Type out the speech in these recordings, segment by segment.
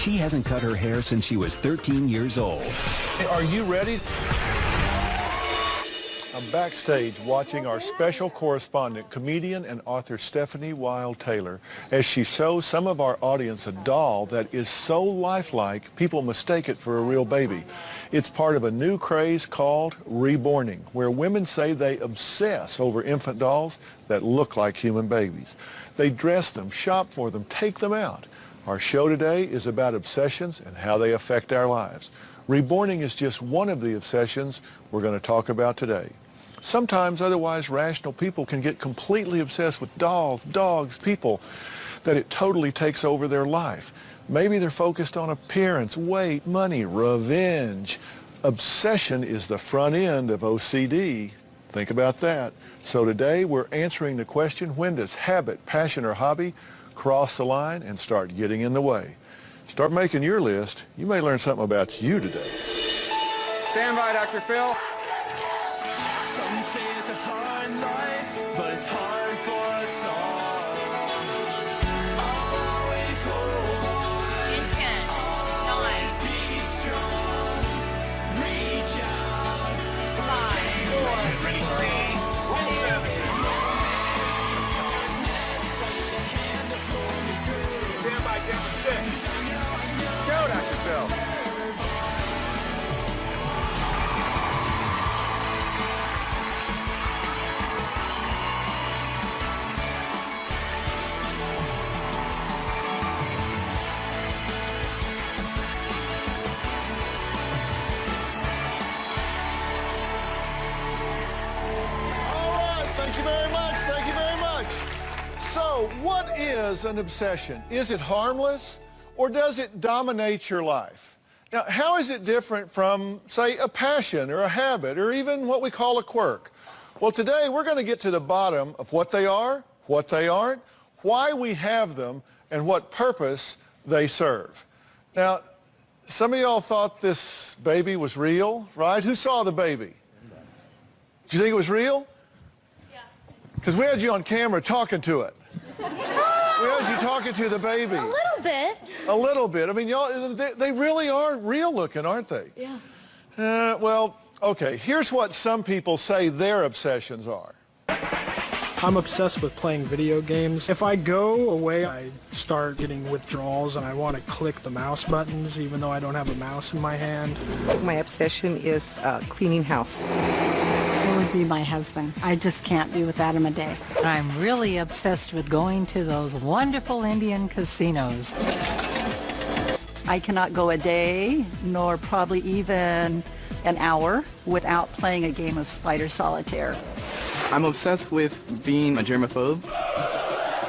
She hasn't cut her hair since she was 13 years old. Are you ready? I'm backstage watching our special correspondent, comedian and author Stephanie Wild-Taylor, as she shows some of our audience a doll that is so lifelike, people mistake it for a real baby. It's part of a new craze called reborning, where women say they obsess over infant dolls that look like human babies. They dress them, shop for them, take them out. Our show today is about obsessions and how they affect our lives. Reborning is just one of the obsessions we're going to talk about today. Sometimes otherwise rational people can get completely obsessed with dolls, dogs, people, that it totally takes over their life. Maybe they're focused on appearance, weight, money, revenge. Obsession is the front end of OCD. Think about that. So today we're answering the question, when does habit, passion, or hobby cross the line and start getting in the way? Start making your list. You may learn something about you today. Stand by, Dr. Phil. Some say it's a hard life, but it's hard for us all. Always hold on. Intent. Always be strong. Reach out. 5, 4, 3, 2. Stand by, down to 6. Go, Dr. Phil. So, what is an obsession? Is it harmless, or does it dominate your life? Now, how is it different from, say, a passion or a habit, or even what we call a quirk? Well, today we're going to get to the bottom of what they are, what they aren't, why we have them, and what purpose they serve. Now, some of y'all thought this baby was real, right? Who saw the baby? Did you think it was real? Yeah. Because we had you on camera talking to it. We had you talking to the baby. A little bit. A little bit. I mean, y'all, they really are real looking, aren't they? Yeah. Well, okay, here's what some people say their obsessions are. I'm obsessed with playing video games. If I go away, I start getting withdrawals and I want to click the mouse buttons even though I don't have a mouse in my hand. My obsession is cleaning house. It would be my husband. I just can't be without him a day. I'm really obsessed with going to those wonderful Indian casinos. I cannot go a day, nor probably even an hour, without playing a game of spider solitaire. I'm obsessed with being a germaphobe,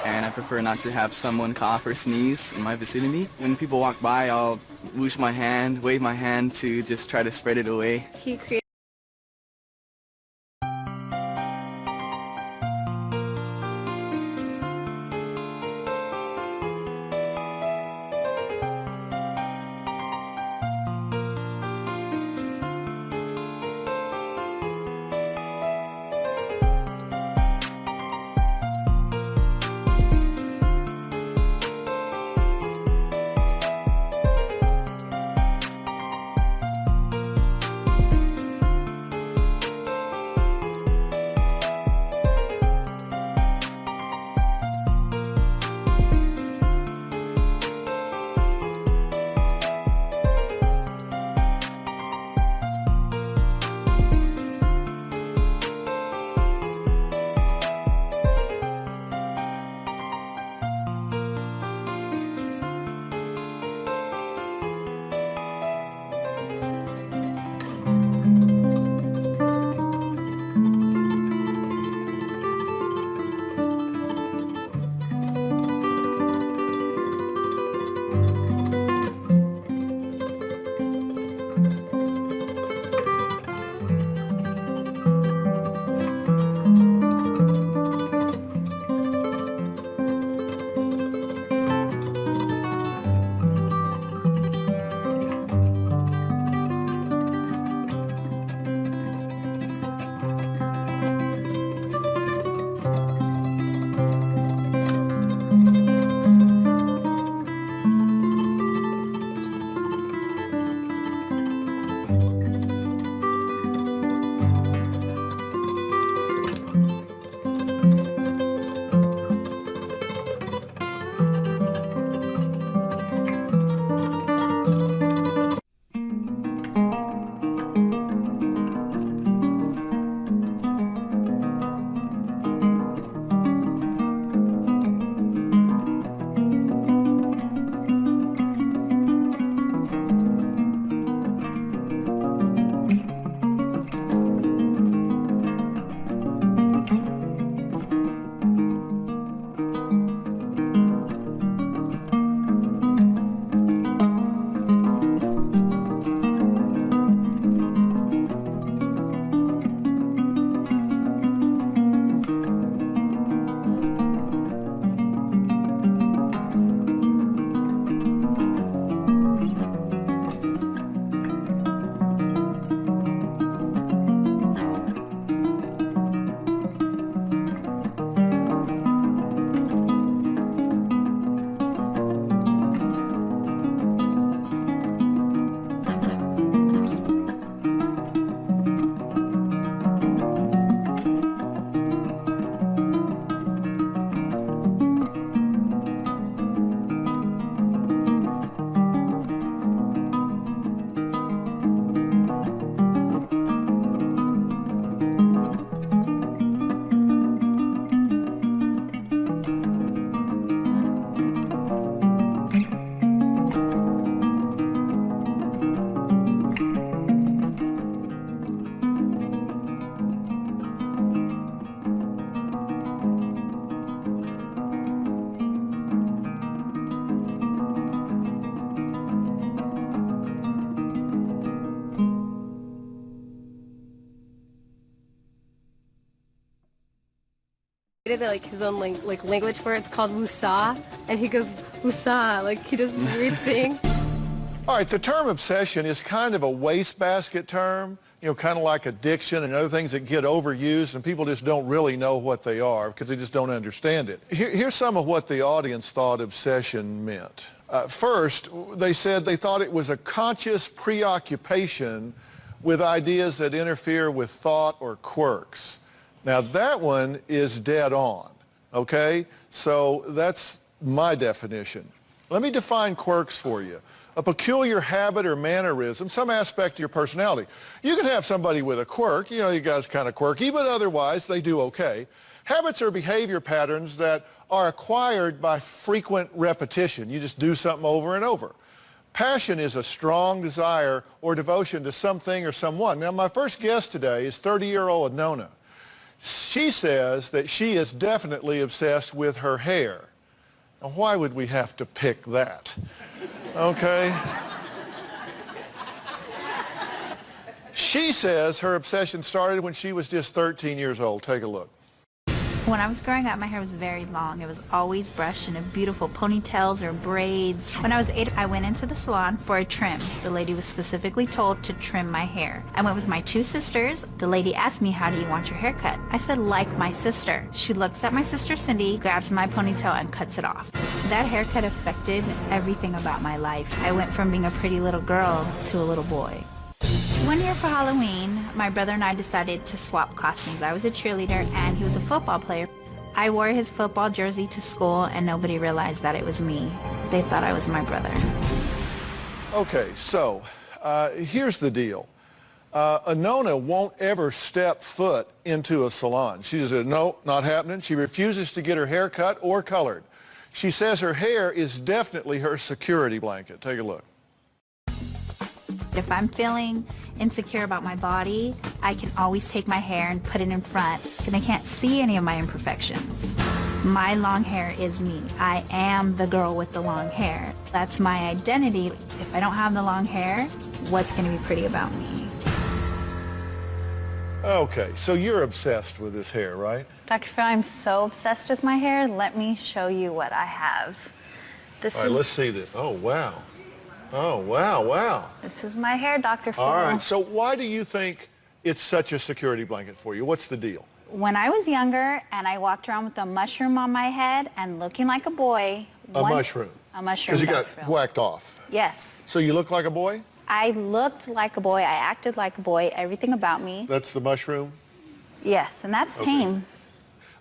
and I prefer not to have someone cough or sneeze in my vicinity. When people walk by, I'll whoosh my hand, wave my hand to just try to spread it away. He created created like his own language for it. It's called wusa, and he goes wusa, like he does this weird thing. All right, the term obsession is kind of a wastebasket term, you know, kind of like addiction and other things that get overused and people just don't really know what they are because they just don't understand it. Here's some of what the audience thought obsession meant. First, they said they thought it was a conscious preoccupation with ideas that interfere with thought or quirks. Now that one is dead on, okay? So that's my definition. Let me define quirks for you. A peculiar habit or mannerism, some aspect of your personality. You can have somebody with a quirk, you know, you guys kind of quirky, but otherwise they do okay. Habits are behavior patterns that are acquired by frequent repetition. You just do something over and over. Passion is a strong desire or devotion to something or someone. Now, my first guest today is 30-year-old Nona. She says that she is definitely obsessed with her hair. Now, why would we have to pick that? Okay? She says her obsession started when she was just 13 years old. Take a look. When I was growing up, my hair was very long. It was always brushed into beautiful ponytails or braids. When I was 8, I went into the salon for a trim. The lady was specifically told to trim my hair. I went with my 2 sisters. The lady asked me, "How do you want your hair cut?" I said, "Like my sister." She looks at my sister Cindy, grabs my ponytail and cuts it off. That haircut affected everything about my life. I went from being a pretty little girl to a little boy. One year for Halloween, my brother and I decided to swap costumes. I was a cheerleader and he was a football player. I wore his football jersey to school and nobody realized that it was me. They thought I was my brother. Okay, so here's the deal. Nona won't ever step foot into a salon. She says, no, not happening. She refuses to get her hair cut or colored. She says her hair is definitely her security blanket. Take a look. If I'm feeling insecure about my body, I can always take my hair and put it in front, and they can't see any of my imperfections. My long hair is me. I am the girl with the long hair. That's my identity. If I don't have the long hair, what's going to be pretty about me? Okay, so you're obsessed with this hair, right? Dr. Phil, I'm so obsessed with my hair. Let me show you what I have. All right, let's see this. Oh, wow. Oh, wow, wow. This is my hair, Dr. Phil. All right, so why do you think it's such a security blanket for you? What's the deal? When I was younger and I walked around with a mushroom on my head and looking like a boy. A mushroom? A mushroom, because you got Dr. Phil. whacked off. Yes. So you look like a boy? I looked like a boy. I acted like a boy. Everything about me. That's the mushroom? Yes, and that's tame.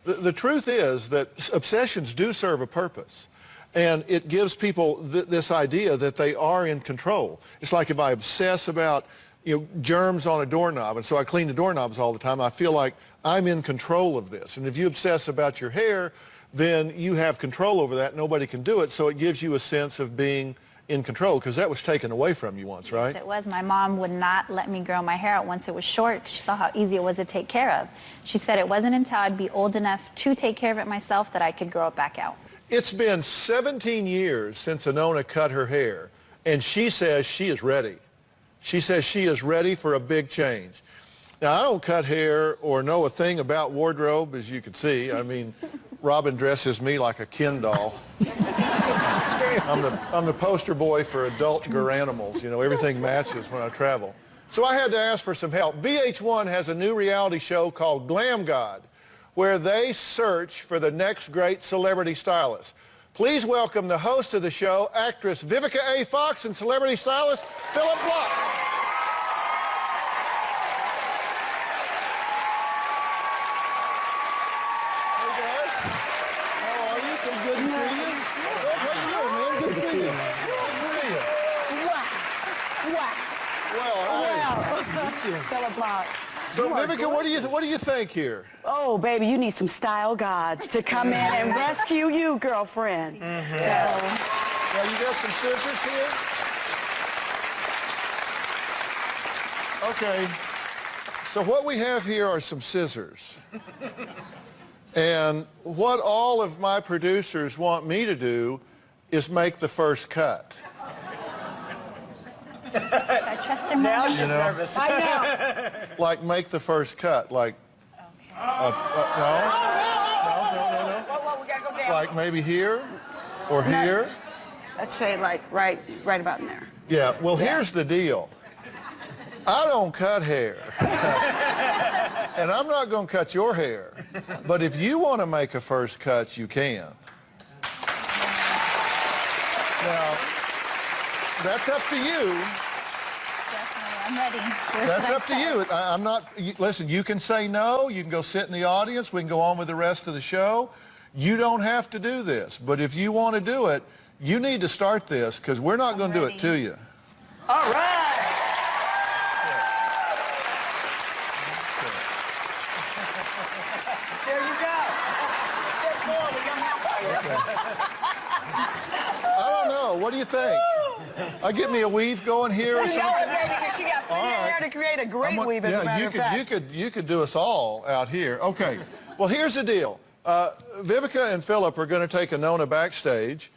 The truth is that obsessions do serve a purpose. And it gives people this idea that they are in control. It's like if I obsess about, you know, germs on a doorknob, and so I clean the doorknobs all the time, I feel like I'm in control of this. And if you obsess about your hair, then you have control over that. Nobody can do it, so it gives you a sense of being in control, because that was taken away from you once, right? Yes, it was. My mom would not let me grow my hair out once it was short. She saw how easy it was to take care of. She said it wasn't until I'd be old enough to take care of it myself that I could grow it back out. It's been 17 years since Nona cut her hair, and she says she is ready. She says she is ready for a big change. Now, I don't cut hair or know a thing about wardrobe, as you can see. I mean, Robin dresses me like a Ken doll. I'm the poster boy for adult garanimals. You know, everything matches when I travel. So I had to ask for some help. VH1 has a new reality show called Glam God, where they search for the next great celebrity stylist. Please welcome the host of the show, actress Vivica A. Fox, and celebrity stylist Philip Block. Hey guys, how are you? So good to see you. How you doing, man? Good to see you. Good to see you. Well, Philip Block. So, Vivica, what do you think here? Oh, baby, you need some style gods to come in and rescue you, girlfriend. Mm-hmm. Now, you got some scissors here? Okay. So what we have here are some scissors. And what all of my producers want me to do is make the first cut. I trust him. Now she's nervous. I know. Like make the first cut, like, no, like maybe here or here? Let's say like right about in there. Yeah, well, here's the deal. I don't cut hair. And I'm not going to cut your hair. But if you want to make a first cut, you can. Now, that's up to you. Definitely, I'm ready. That's up to you. I'm not, listen, you can say no, you can go sit in the audience, we can go on with the rest of the show. You don't have to do this, but if you want to do it, you need to start this because we're not going to do it to you. All right. There you go. Get more. We got more for you. I don't know. What do you think? I get me a weave going here or something? She got plenty of hair to create a great weave, as a matter of fact. You could do us all out here. Okay. Well, here's the deal. Vivica and Philip are going to take Anona backstage,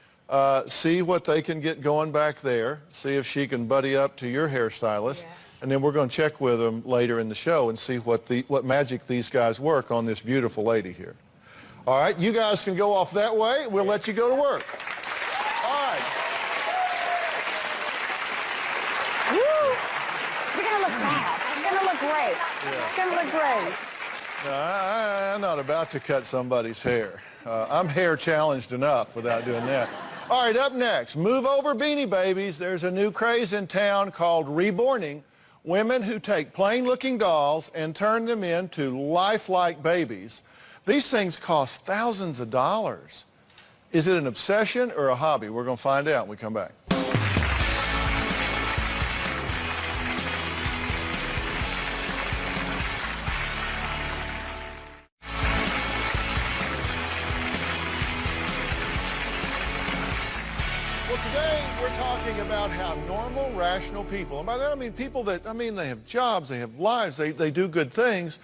see what they can get going back there, see if she can buddy up to your hairstylist, and then we're going to check with them later in the show and see what magic these guys work on this beautiful lady here. All right, you guys can go off that way. We'll let you go to work. All right. Woo! You're going to look bad. It's going to look great. Yeah. It's going to look great. No, I'm not about to cut somebody's hair. I'm hair challenged enough without doing that. All right, up next, move over Beanie Babies. There's a new craze in town called reborning. Women who take plain-looking dolls and turn them into lifelike babies. These things cost thousands of dollars. Is it an obsession or a hobby? We're going to find out when we come back. Today, we're talking about how normal, rational people, and by that I mean people that, they have jobs, they have lives, they do good things,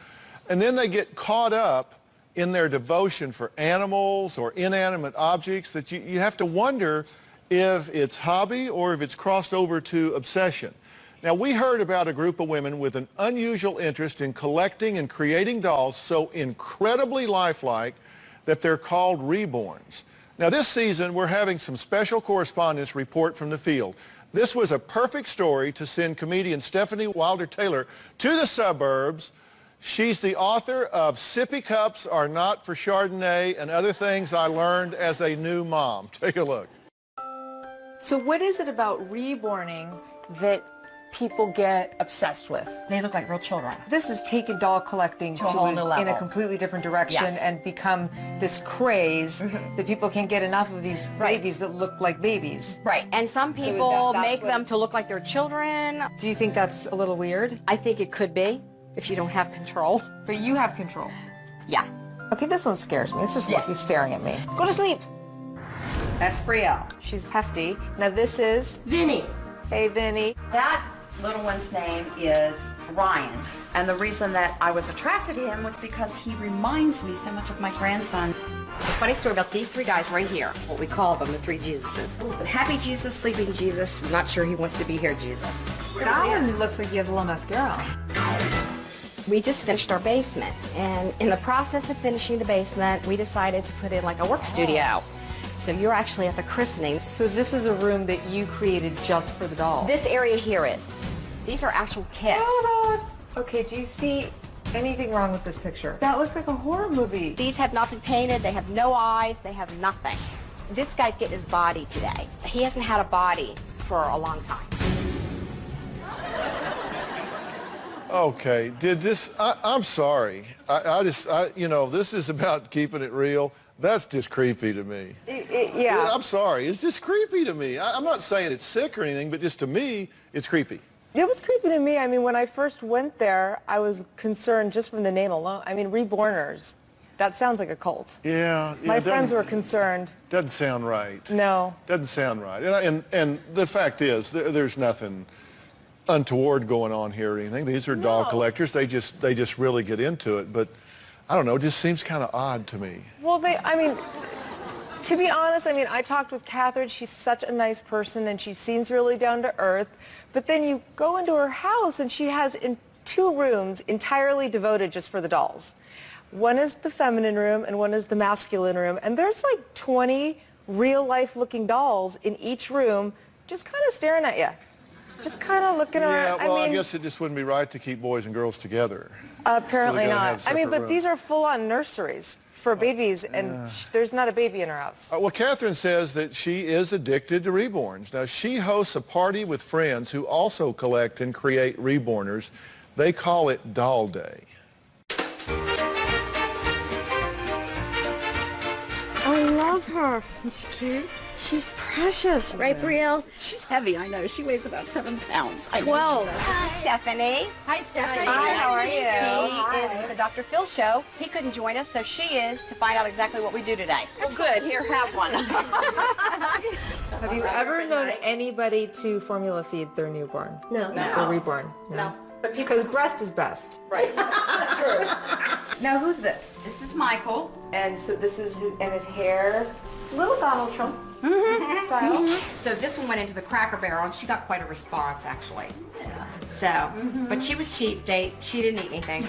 and then they get caught up in their devotion for animals or inanimate objects that you have to wonder if it's hobby or if it's crossed over to obsession. Now, we heard about a group of women with an unusual interest in collecting and creating dolls so incredibly lifelike that they're called reborns. Now, this season, we're having some special correspondents report from the field. This was a perfect story to send comedian Stephanie Wilder-Taylor to the suburbs. She's the author of Sippy Cups Are Not for Chardonnay and Other Things I Learned as a New Mom. Take a look. So what is it about reborning that people get obsessed with? They look like real children. This has taken doll collecting to a whole new level. In a completely different direction and become this craze that people can't get enough of these babies that look like babies. Right, and some people make them to look like their children. Do you think that's a little weird? I think it could be, if you don't have control. But you have control. Yeah. Okay, this one scares me. It's just looking, staring at me. Go to sleep. That's Brielle. She's hefty. Now this is? Vinny. Hey, Vinny. That little one's name is Ryan, and the reason that I was attracted to him was because he reminds me so much of my grandson. A funny story about these three guys right here, what we call them, the three Jesuses. The happy Jesus, sleeping Jesus, not sure he wants to be here Jesus. That one looks like he has a little mascara on. We just finished our basement, and in the process of finishing the basement, we decided to put in like a work studio. So you're actually at the christening. So this is a room that you created just for the dolls? This area here is. These are actual kits. Hold on. Okay, do you see anything wrong with this picture? That looks like a horror movie. These have not been painted. They have no eyes. They have nothing. This guy's getting his body today. He hasn't had a body for a long time. Okay, I'm sorry. This is about keeping it real. That's just creepy to me. Yeah. I'm sorry. It's just creepy to me. I'm not saying it's sick or anything, but just to me, it's creepy. It was creepy to me. I mean, when I first went there, I was concerned just from the name alone. I mean, Reborners. That sounds like a cult. Yeah. My friends were concerned. Doesn't sound right. No. Doesn't sound right. And the fact is, there's nothing untoward going on here or anything. These are doll collectors. They just really get into it. But I don't know. It just seems kind of odd to me. Well, to be honest, I talked with Catherine. She's such a nice person, and she seems really down to earth. But then you go into her house, and she has 2 rooms entirely devoted just for the dolls. one is the feminine room and one is the masculine room. And there's like 20 real-life looking dolls in each room just kind of staring at you. Just kind of looking around. Yeah, well, I guess it just wouldn't be right to keep boys and girls together. Apparently So not. I mean, but these are full-on nurseries for babies, and there's not a baby in her house. Well, Catherine says that she is addicted to reborns. Now, she hosts a party with friends who also collect and create reborners. They call it Doll Day. I love her. Isn't she cute? She's precious. Right, Brielle? She's heavy, I know. She weighs about 7 pounds. 12. Hi, Stephanie. Hi, Stephanie. Hi, how are you? Hi. She is with the Dr. Phil Show. He couldn't join us, so she is to find out exactly what we do today. Well, good. Here, have one. Have you ever known anybody to formula feed their newborn? No. Or reborn? No. Because breast is best. Right. True. Now, who's this? This is Michael. And so this is, and his hair, little Donald Trump style. So this one went into the Cracker Barrel, and she got quite a response, actually. So, but she was cheap. She didn't eat anything.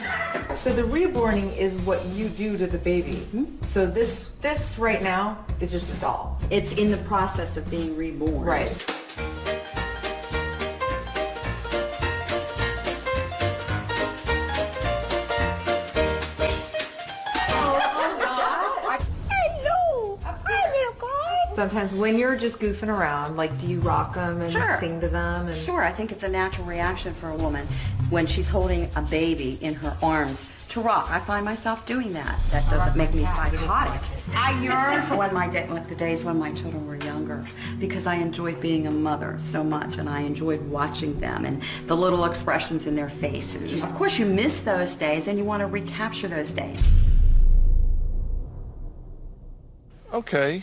So the reborning is what you do to the baby. So this right now is just a doll. It's in the process of being reborn. Right. Sometimes when you're just goofing around, like, do you rock them and sing to them? And Sure, I think it's a natural reaction for a woman when she's holding a baby in her arms to rock. I find myself doing that. That doesn't make me psychotic. I yearn for the days when my children were younger because I enjoyed being a mother so much and I enjoyed watching them and the little expressions in their faces. Of course, you miss those days and you want to recapture those days. Okay.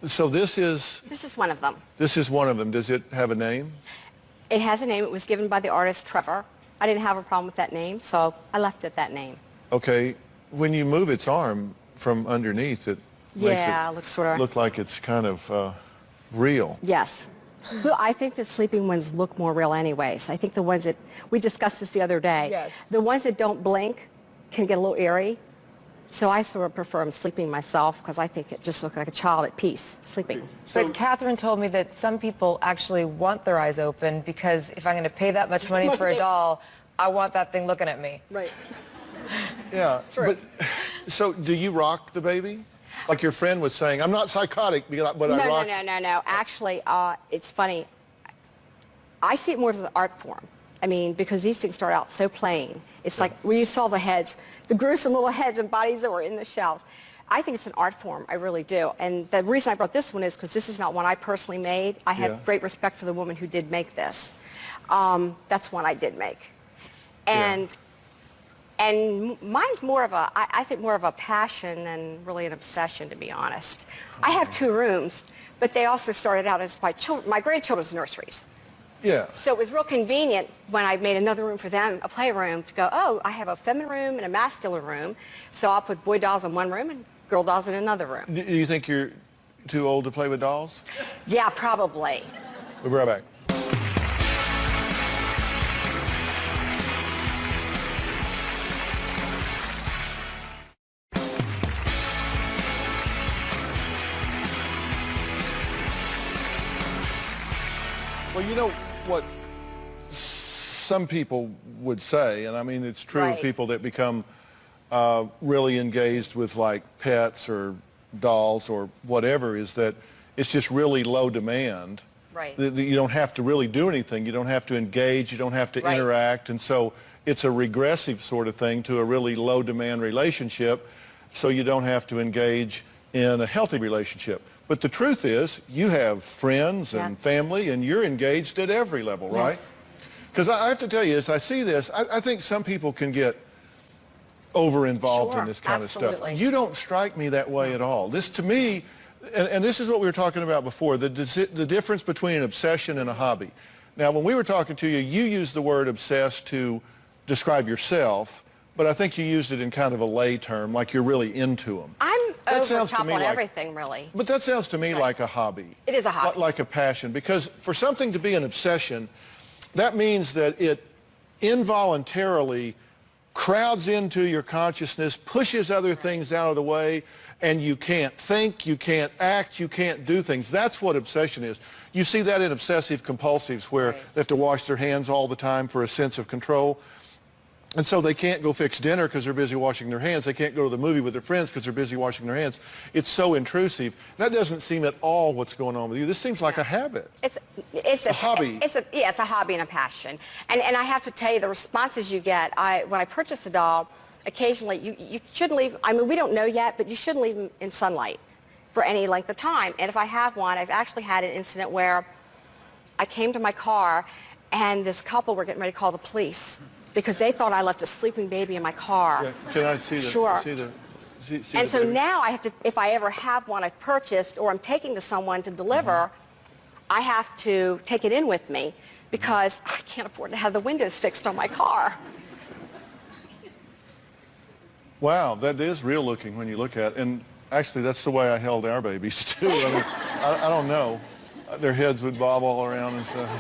So this is one of them. This is one of them. Does it have a name? It has a name. It was given by the artist Trevor. I didn't have a problem with that name, so I left it that name. Okay. When you move its arm from underneath, it makes it looks sort of look like it's kind of real. Yes. I think the sleeping ones look more real anyways. I think the ones that, we discussed this the other day, Yes. the ones that don't blink can get a little eerie. So I sort of prefer them sleeping myself because I think it just looks like a child at peace, sleeping. But Catherine told me that some people actually want their eyes open because if I'm going to pay that much money for a doll, I want that thing looking at me. Right. Yeah. But so do you rock the baby? Like your friend was saying, I'm not psychotic, but I rock. No. Actually, it's funny. I see it more as an art form. I mean, because these things start out so plain. It's like when you saw the heads, the gruesome little heads and bodies that were in the shells. I think it's an art form. I really do. And the reason I brought this one is because this is not one I personally made. I have great respect for the woman who did make this. That's one I did make. And mine's more of a, I think more of a passion than really an obsession, to be honest. I have 2 rooms, but they also started out as my grandchildren's nurseries. Yeah. So it was real convenient when I made another room for them, a playroom, to go, oh, I have a feminine room and a masculine room, so I'll put boy dolls in one room and girl dolls in another room. Do you think you're too old to play with dolls? Yeah, probably. We'll be right back. Well, you know what some people would say, and I mean it's true of people that become really engaged with like pets or dolls or whatever, is that it's just really low demand. Right. You don't have to really do anything. You don't have to engage. You don't have to interact. And so it's a regressive sort of thing to a really low demand relationship, so you don't have to engage in a healthy relationship. But the truth is, you have friends and family, and you're engaged at every level, right? Because I have to tell you, as I see this, I think some people can get over-involved in this kind of stuff. You don't strike me that way at all. This, to me, and this is what we were talking about before, the difference between an obsession and a hobby. Now, when we were talking to you, you used the word obsessed to describe yourself, but I think you used it in kind of a lay term, like you're really into them. I'm That over sounds to top me on like- everything, really. But that sounds to me like a hobby. It is a hobby. Like a passion, because for something to be an obsession, that means that it involuntarily crowds into your consciousness, pushes other things out of the way, and you can't think, you can't act, you can't do things. That's what obsession is. You see that in obsessive compulsives where they have to wash their hands all the time for a sense of control. And so they can't go fix dinner because they're busy washing their hands. They can't go to the movie with their friends because they're busy washing their hands. It's so intrusive. That doesn't seem at all what's going on with you. This seems like a habit. It's a hobby. It's a hobby and a passion. And I have to tell you, the responses you get, when I purchase a doll, occasionally you shouldn't leave, I mean, we don't know yet, but you shouldn't leave them in sunlight for any length of time. And if I have one, I've actually had an incident where I came to my car and this couple were getting ready to call the police because they thought I left a sleeping baby in my car. Yeah. Can I see the? Sure. See and the so baby? now I have to, if I ever have one I've purchased or I'm taking to someone to deliver, I have to take it in with me because I can't afford to have the windows fixed on my car. Wow, that is real looking when you look at it. And actually, that's the way I held our babies, too. I mean, I don't know. Their heads would bob all around and stuff.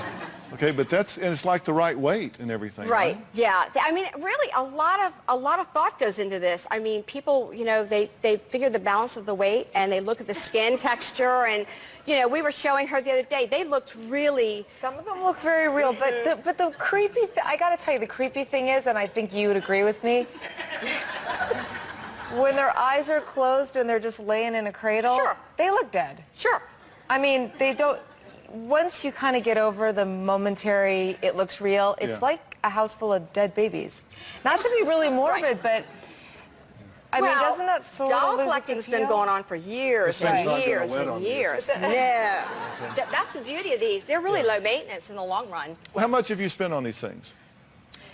Okay, but and it's like the right weight and everything, right? Yeah. I mean, really, a lot of thought goes into this. I mean, people, you know, they figure the balance of the weight and they look at the skin texture and, you know, we were showing her the other day. They looked really. Some of them look very real, but the creepy thing, I got to tell you, the creepy thing is, and I think you would agree with me, when their eyes are closed and they're just laying in a cradle, sure, they look dead. Sure. I mean, they don't. Once you kind of get over the momentary, it looks real, it's like a house full of dead babies. Not to be really morbid, but I mean, doesn't that sort of doll collecting's been going on for years and years and years. No. That's the beauty of these. They're really low maintenance in the long run. Well, how much have you spent on these things,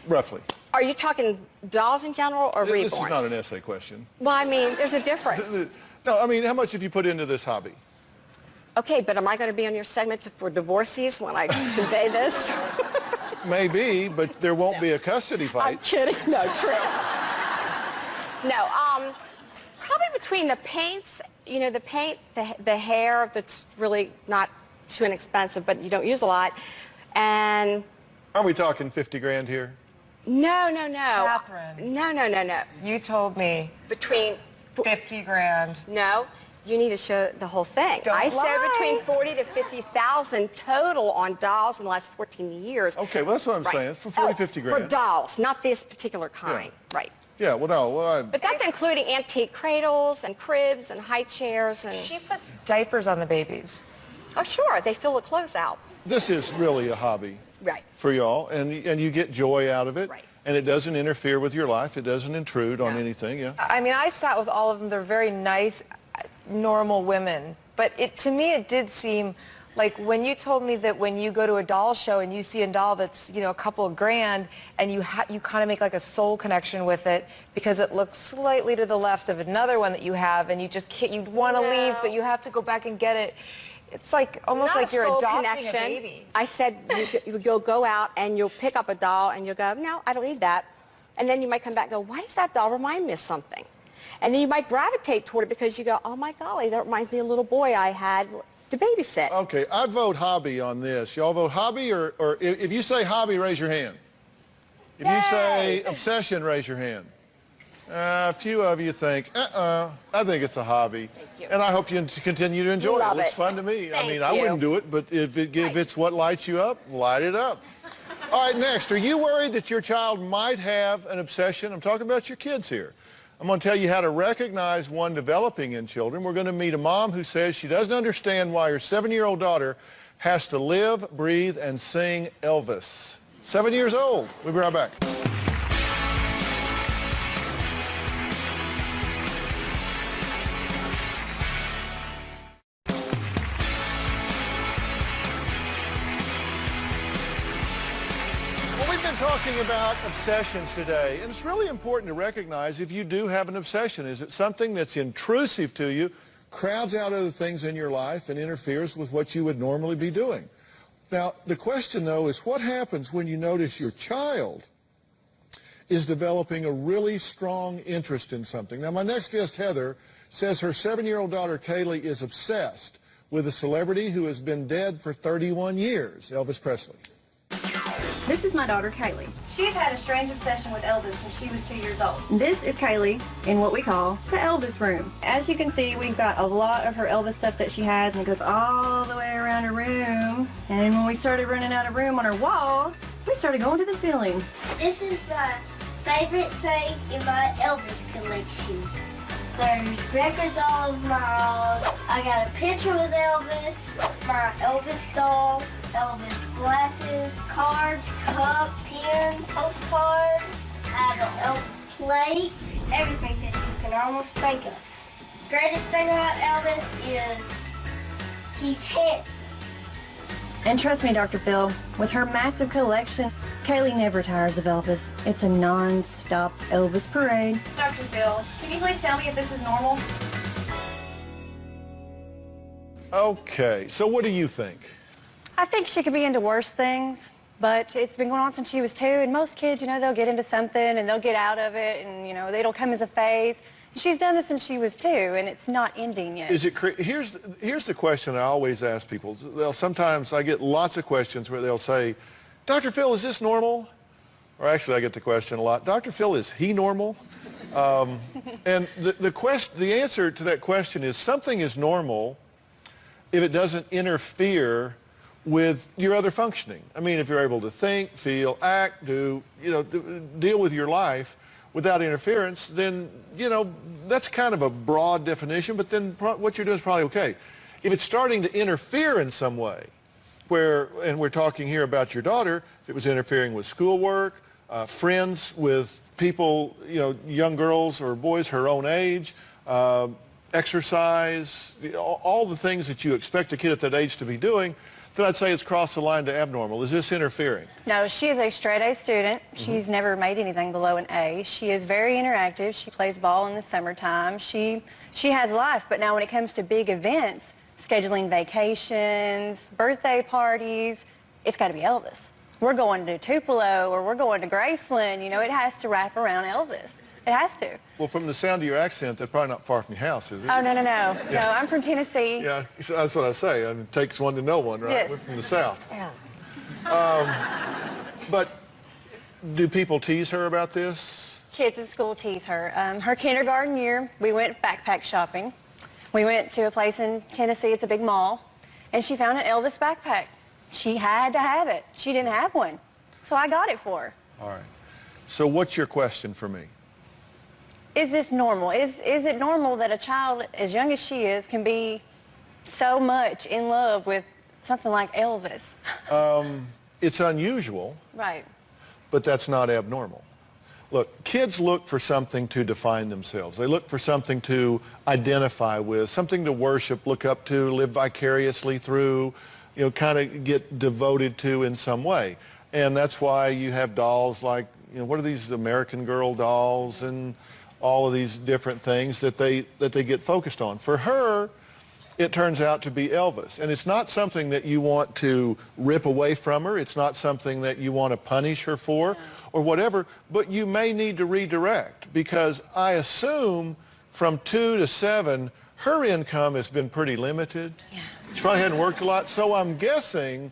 roughly? Are you talking dolls in general or reborns? This is not an essay question. Well, I mean, there's a difference. No, I mean, how much have you put into this hobby? Okay, but am I going to be on your segment for divorcees when I convey this? Maybe, but there won't be a custody fight. I'm kidding. No, true. No, probably between the paints, you know, the paint, the hair that's really not too inexpensive, but you don't use a lot, and... Are we talking 50 grand here? No. Catherine. No. You told me. Between... 50 grand. No. You need to show the whole thing. I said between 40 to 50,000 total on dolls in the last 14 years. Okay, well, that's what I'm saying. It's for 40, 50 grand. For dolls, not this particular kind. Yeah. Right. Yeah, well, no. Well, but that's including antique cradles and cribs and high chairs. And she puts diapers on the babies. Oh, sure. They fill the clothes out. This is really a hobby for y'all, and you get joy out of it. Right. And it doesn't interfere with your life. It doesn't intrude on anything, yeah. I mean, I sat with all of them. They're very nice, normal women. But to me, it did seem like when you told me that when you go to a doll show and you see a doll that's, you know, a couple of grand and you kind of make like a soul connection with it because it looks slightly to the left of another one that you have and you just can't, you'd want to leave, but you have to go back and get it. It's like almost like you're adopting a baby. I said you'll go out and you'll pick up a doll and you'll go, no, I don't need that. And then you might come back and go, why does that doll remind me of something? And then you might gravitate toward it because you go, oh my golly, that reminds me of a little boy I had to babysit. Okay, I vote hobby on this. Y'all vote hobby or if you say hobby, raise your hand. If you say obsession, raise your hand. A few of you think, I think it's a hobby. Thank you. And I hope you continue to enjoy it. It looks fun to me. Thank I mean, I wouldn't do it, but if it's what lights you up, light it up. All right, next, are you worried that your child might have an obsession? I'm talking about your kids here. I'm going to tell you how to recognize one developing in children. We're going to meet a mom who says she doesn't understand why her 7-year-old daughter has to live, breathe, and sing Elvis. 7 years old. We'll be right back. Talking about obsessions today, and it's really important to recognize if you do have an obsession. Is it something that's intrusive to you, crowds out other things in your life, and interferes with what you would normally be doing? Now, the question, though, is what happens when you notice your child is developing a really strong interest in something? Now, my next guest, Heather, says her 7-year-old daughter, Kaylee, is obsessed with a celebrity who has been dead for 31 years, Elvis Presley. This is my daughter, Kaylee. She's had a strange obsession with Elvis since she was 2 years old. This is Kaylee in what we call the Elvis room. As you can see, we've got a lot of her Elvis stuff that she has, and it goes all the way around her room. And when we started running out of room on her walls, we started going to the ceiling. This is my favorite thing in my Elvis collection. There's records all over my walls. I got a picture with Elvis, my Elvis doll, Elvis glasses, cards, cup, pen, postcard. I have an Elvis plate, everything that you can almost think of. Greatest thing about Elvis is he's handsome. And trust me, Dr. Phil, with her massive collection, Kaylee never tires of Elvis. It's a non-stop Elvis parade. Dr. Phil, can you please tell me if this is normal? Okay, so what do you think? I think she could be into worse things, but it's been going on since she was 2, and most kids, you know, they'll get into something and they'll get out of it, and, you know, it'll come as a phase. She's done this since she was 2, and it's not ending yet. Is it here's the question I always ask people. Sometimes I get lots of questions where they'll say, Dr. Phil, is this normal? Or actually, I get the question a lot, Dr. Phil, is he normal? And the answer to that question is something is normal if it doesn't interfere with your other functioning. I mean, if you're able to think, feel, act, deal with your life without interference, then, you know, that's kind of a broad definition, but then what you're doing is probably okay. If it's starting to interfere in some way, and we're talking here about your daughter, if it was interfering with schoolwork, friends with people, you know, young girls or boys her own age, exercise, all the things that you expect a kid at that age to be doing, then I'd say it's crossed the line to abnormal. Is this interfering? No, she is a straight A student. She's never made anything below an A. She is very interactive. She plays ball in the summertime. She has life, but now when it comes to big events, scheduling vacations, birthday parties, it's got to be Elvis. We're going to Tupelo or we're going to Graceland, you know, it has to wrap around Elvis. It has to. Well, from the sound of your accent, that's probably not far from your house, is it? Oh, no. Yeah. No, I'm from Tennessee. Yeah, that's what I say. I mean, it takes one to know one, right? Yes. We're from the South. Yeah. But do people tease her about this? Kids at school tease her. Her kindergarten year, we went backpack shopping. We went to a place in Tennessee, it's a big mall, and she found an Elvis backpack. She had to have it. She didn't have one, so I got it for her. All right. So what's your question for me? Is this normal? Is it normal that a child as young as she is can be so much in love with something like Elvis? It's unusual. Right. But that's not abnormal. Look, kids look for something to define themselves. They look for something to identify with, something to worship, look up to, live vicariously through, you know, kind of get devoted to in some way. And that's why you have dolls like, you know, what are these American Girl dolls and all of these different things that they get focused on. For her, it turns out to be Elvis. And it's not something that you want to rip away from her. It's not something that you want to punish her for or whatever, but you may need to redirect because I assume from 2 to 7, her income has been pretty limited. Yeah. She probably hadn't worked a lot, so I'm guessing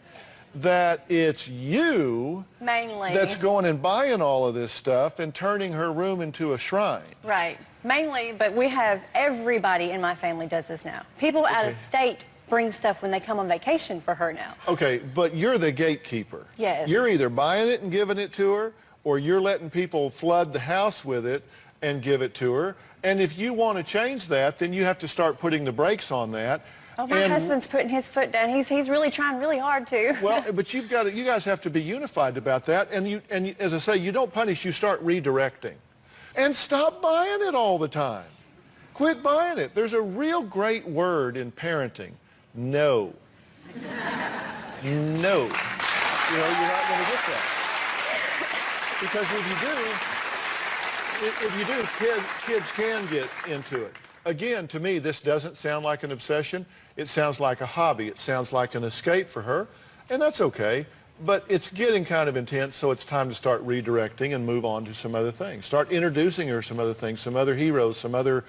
that it's you mainly that's going and buying all of this stuff and turning her room into a shrine. Right. Mainly, but we have everybody in my family does this now. People out of state bring stuff when they come on vacation for her now. Okay, but you're the gatekeeper. Yes. You're either buying it and giving it to her, or you're letting people flood the house with it and give it to her. And if you want to change that, then you have to start putting the brakes on that. Oh, my husband's putting his foot down. He's really trying really hard to. Well, but you guys have to be unified about that. And as I say, you don't punish, you start redirecting. And stop buying it all the time. Quit buying it. There's a real great word in parenting. No. No. You know, you're not going to get that. Because if you do, kids can get into it. Again, to me, this doesn't sound like an obsession. It sounds like a hobby. It sounds like an escape for her, and that's okay. But it's getting kind of intense, so it's time to start redirecting and move on to some other things. Start introducing her some other things, some other heroes, some other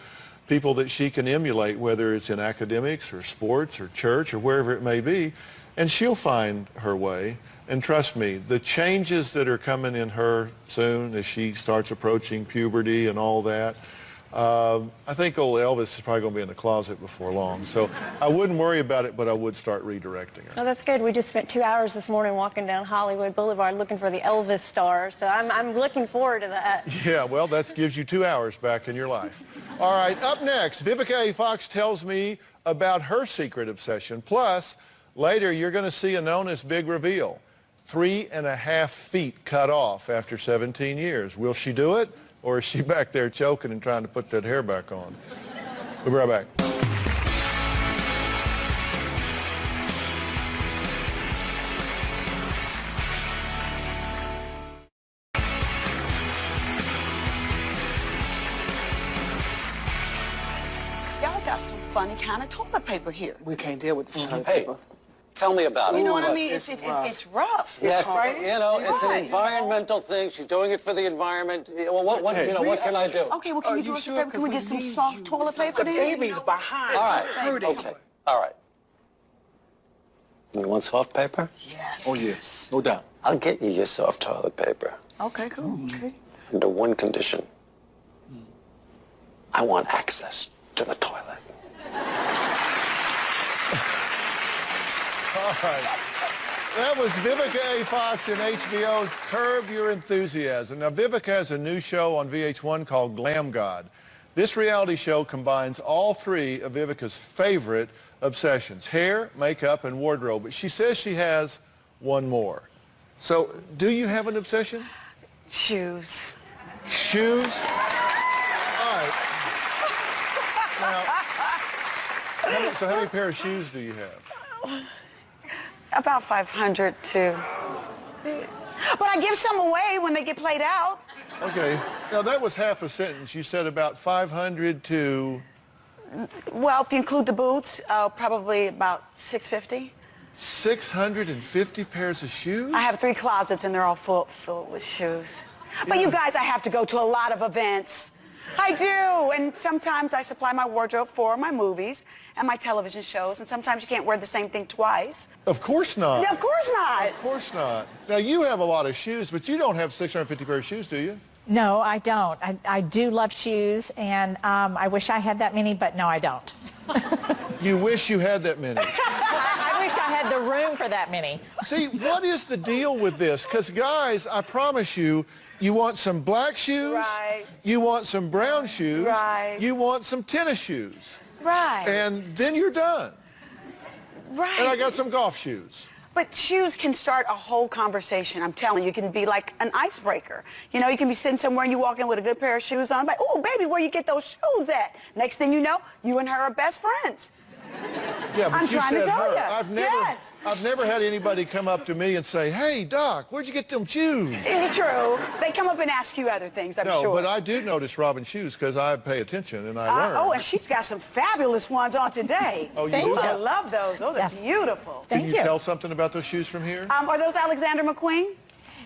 people that she can emulate, whether it's in academics or sports or church or wherever it may be, And she'll find her way. And trust me, the changes that are coming in her soon as she starts approaching puberty and all that, I think old Elvis is probably going to be in the closet before long. So I wouldn't worry about it, but I would start redirecting her. Oh, that's good. We just spent 2 hours this morning walking down Hollywood Boulevard looking for the Elvis star, so I'm looking forward to that. Yeah, well, that gives you 2 hours back in your life. All right, up next, Vivica A. Fox tells me about her secret obsession. Plus, later, you're going to see a known-as big reveal. 3.5 feet cut off after 17 years. Will she do it? Or is she back there choking and trying to put that hair back on? We'll be right back. Y'all got some funny kind of toilet paper here. We can't deal with this toilet paper. Tell me about it. You know what I mean? It's rough. Yes, right? you know, it's an environmental thing. She's doing it for the environment. Well, what can I do? Okay, well, can you do us a favor? Can we get some soft toilet paper then? The baby's behind. All right. Okay. All right. You want soft paper? Yes. Oh, yes. No doubt. I'll get you your soft toilet paper. Okay, cool. Okay. Under one condition. I want access to the toilet. All right. That was Vivica A. Fox in HBO's Curb Your Enthusiasm. Now, Vivica has a new show on VH1 called Glam God. This reality show combines all three of Vivica's favorite obsessions, hair, makeup, and wardrobe. But she says she has one more. So, do you have an obsession? Shoes. Shoes? All right. Now, so how many pair of shoes do you have? About 500 too. But I give some away when they get played out. Okay. Now, that was half a sentence. You said about 500 to... Well, if you include the boots, probably about 650. 650 pairs of shoes? I have 3 closets, and they're all full with shoes. But you guys, I have to go to a lot of events. I do, and sometimes I supply my wardrobe for my movies and my television shows, and sometimes you can't wear the same thing twice. Of course not. Yeah, of course not. Of course not. Now, you have a lot of shoes, but you don't have 650 pairs of shoes, do you? No, I don't. I do love shoes, and I wish I had that many, but no, I don't. You wish you had that many. I wish I had the room for that many. See, what is the deal with this? Because, guys, I promise you, you want some black shoes, right. You want some brown shoes, right. You want some tennis shoes. Right. And then you're done. Right. And I got some golf shoes. But shoes can start a whole conversation. I'm telling you, you can be like an icebreaker. You know, you can be sitting somewhere and you walk in with a good pair of shoes on, like, oh, baby, where you get those shoes at? Next thing you know, you and her are best friends. Yeah, but I'm you trying said to tell her. you. I've never had anybody come up to me and say, hey, Doc, where'd you get them shoes? It's true. They come up and ask you other things, I'm sure. No, but I do notice Robin's shoes because I pay attention and I learn. Oh, and she's got some fabulous ones on today. Oh, you do? I love those. Those are beautiful. Can you tell something about those shoes from here? Are those Alexander McQueen?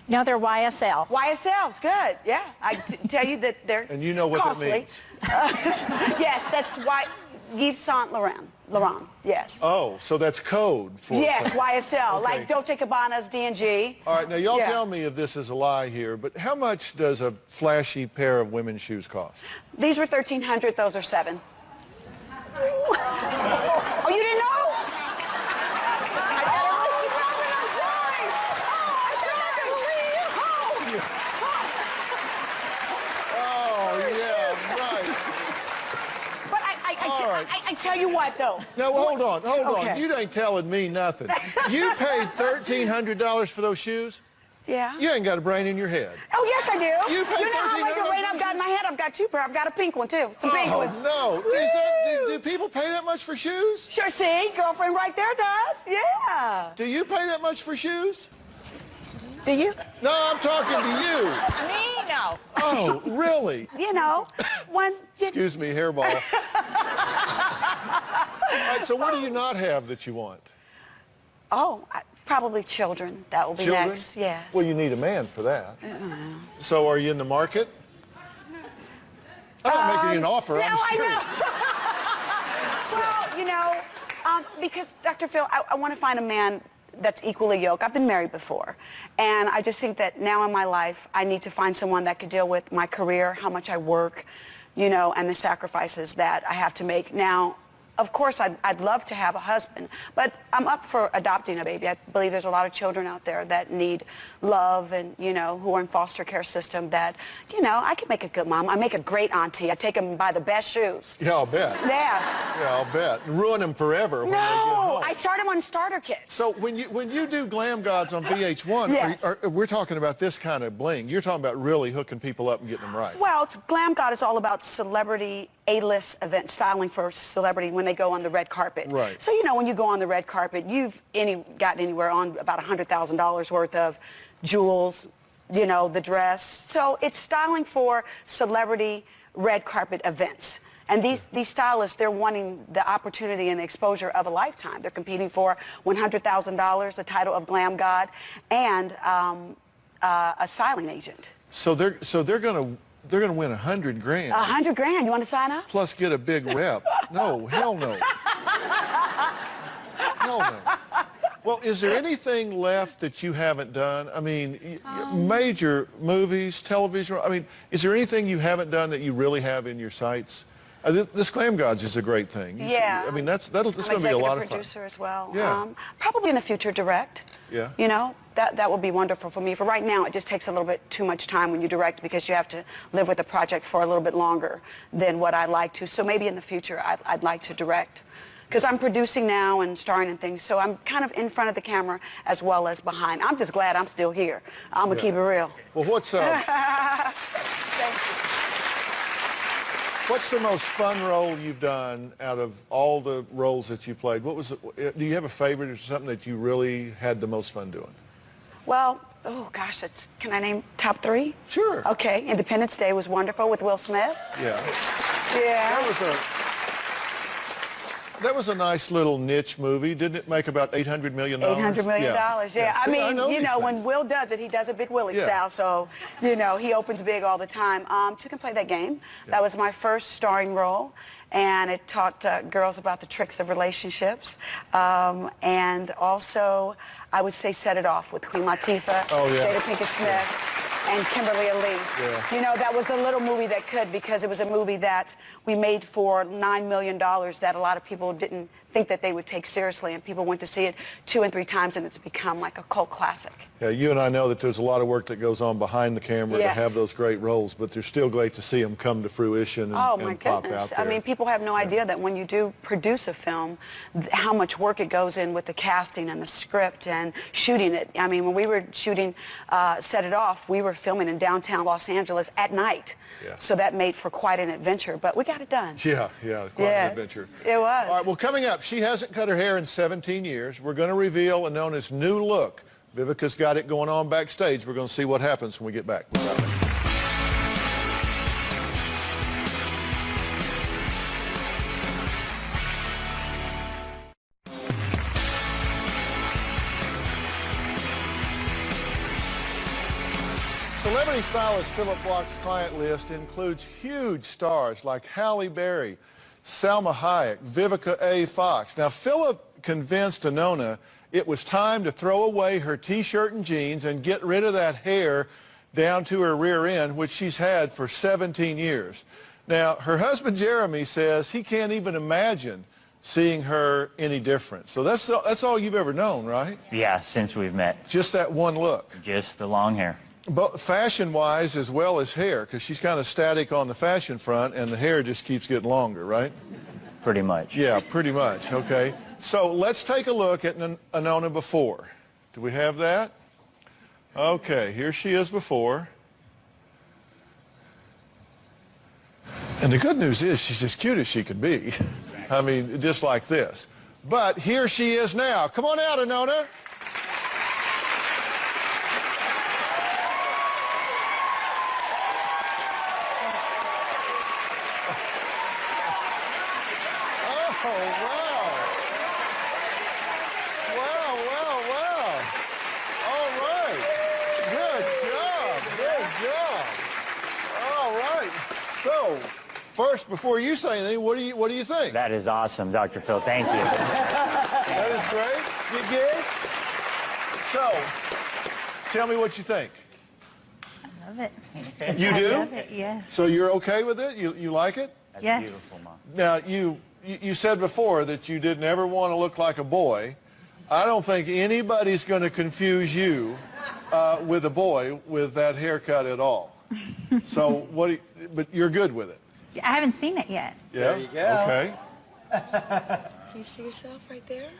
No, they're YSL. YSL's good, yeah. I tell you that they're And you know what costly. that means? Yes, that's Yves Saint Laurent, yes. Oh, so that's code for... Yes, YSL, Okay. like Dolce & Gabbana's D&G. All right, now y'all tell me if this is a lie here, but how much does a flashy pair of women's shoes cost? These were $1,300, those are $7. Oh, you didn't know? I tell you what, though. Now, hold on. Okay. You ain't telling me nothing. You paid $1,300 for those shoes? Yeah. You ain't got a brain in your head. Oh, yes, I do. You paid know how much $1,300 brain I've got in my head? I've got 2 pairs. I've got a pink one, too. Some pink ones. No. Do people pay that much for shoes? Sure, see? Girlfriend right there does. Yeah. Do you pay that much for shoes? Do you? No, I'm talking to you. Me? No. Oh, really? You know, one... Excuse me, hairball. All right, so what do you not have that you want? Oh, probably children. That will be Children? next, yes. Well, you need a man for that. So are you in the market? I'm not making you an offer. No, I'm just curious. Well, you know, because, Dr. Phil, I want to find a man that's equally yoked. I've been married before. And I just think that now in my life, I need to find someone that could deal with my career, how much I work, you know, and the sacrifices that I have to make. Now, of course, I'd love to have a husband, but I'm up for adopting a baby. I believe there's a lot of children out there that need love and, you know, who are in foster care system that, you know, I could make a good mom. I make a great auntie. I take them by the best shoes. Yeah, I'll bet. Yeah. Yeah, I'll bet. Ruin them forever when they get home. I start them on starter kits. So when you do Glam Gods on VH1, Yes. we're talking about this kind of bling. You're talking about really hooking people up and getting them right. Well, Glam God is all about celebrity A-list event styling for celebrity when they go on the red carpet. Right. So, you know, when you go on the red carpet, you've gotten anywhere on about $100,000 worth of jewels, you know, the dress. So it's styling for celebrity red carpet events. And these stylists, they're wanting the opportunity and the exposure of a lifetime. They're competing for $100,000, the title of Glam God, and a styling agent. So they're gonna win $100 grand. $100 grand. You want to sign up? Plus get a big rep. No, hell no. Hell no. Well, is there anything left that you haven't done? I mean, major movies, television. I mean, is there anything you haven't done that you really have in your sights? This Glam Gods is a great thing. Yeah. I mean, that's going to be a lot of fun. Producer as well. Yeah. Probably in the future, direct. Yeah. You know, that would be wonderful for me. For right now, it just takes a little bit too much time when you direct because you have to live with the project for a little bit longer than what I'd like to. So maybe in the future, I'd like to direct. Because I'm producing now and starring and things, so I'm kind of in front of the camera as well as behind. I'm just glad I'm still here. I'm going to keep it real. Well, what's the most fun role you've done out of all the roles that you played? What was it? Do you have a favorite or something that you really had the most fun doing? Well, oh gosh, can I name top 3? Sure. Okay, Independence Day was wonderful with Will Smith. Yeah. Yeah. That was a nice little niche movie. Didn't it make about $800 million? $800 million, yeah. I mean, you know, when Will does it, he does it Big Willie style, so, you know, he opens big all the time. Two Can Play That Game. Yeah. That was my first starring role, and it taught girls about the tricks of relationships. And also, I would say Set It Off with Queen Latifah, Jada Pinkett Smith. And Kimberly Elise. Yeah. You know, that was the little movie that could, because it was a movie that we made for $9 million that a lot of people didn't think that they would take seriously, and people went to see it 2 and 3 times, and it's become like a cult classic. Yeah, you and I know that there's a lot of work that goes on behind the camera to have those great roles, but they're still great to see them come to fruition and, pop out there. I mean, people have no idea that when you do produce a film, how much work it goes in with the casting and the script and shooting it. I mean, when we were shooting Set It Off, we were filming in downtown Los Angeles at night. Yeah. So that made for quite an adventure, but we got it done. Yeah, quite an adventure. It was. All right, well, coming up, she hasn't cut her hair in 17 years. We're going to reveal Anona's new look. Vivica's got it going on backstage. We're going to see what happens when we get back. Celebrity stylist Philip Block's client list includes huge stars like Halle Berry, Salma Hayek, Vivica A. Fox. Now, Philip convinced Anona it was time to throw away her T-shirt and jeans and get rid of that hair down to her rear end, which she's had for 17 years. Now, her husband Jeremy says he can't even imagine seeing her any different. So that's all you've ever known, right? Yeah, since we've met. Just that one look. Just the long hair. But fashion-wise as well as hair, because she's kind of static on the fashion front, and the hair just keeps getting longer, right? Pretty much. Yeah, pretty much. Okay. So let's take a look at Anona before. Do we have that? Okay, here she is before. And the good news is she's as cute as she can be. I mean, just like this. But here she is now. Come on out, Anona. First, before you say anything, what do you think? That is awesome, Dr. Phil. Thank you. That is great. You good? So, tell me what you think. I love it. You do? I love it, yes. So you're okay with it? You like it? That's Yes. beautiful, Mom. Now, you said before that you didn't ever want to look like a boy. I don't think anybody's going to confuse you with a boy with that haircut at all. So, but you're good with it? I haven't seen it yet. Yeah? There you go. Okay. You see yourself right there?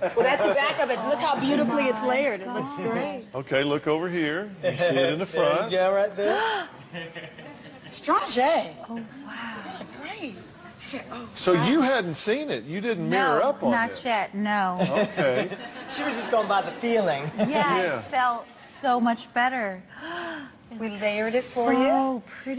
Well, that's the back of it. Look how beautifully it's layered. It looks great. Okay, look over here. You see it in the front. Yeah, right there. Strange. Oh, wow. Great. So you hadn't seen it. You didn't mirror up on not this. yet, no. Okay. She was just going by the feeling. Yeah, Yeah. it felt so much better. We layered it for so you. pretty.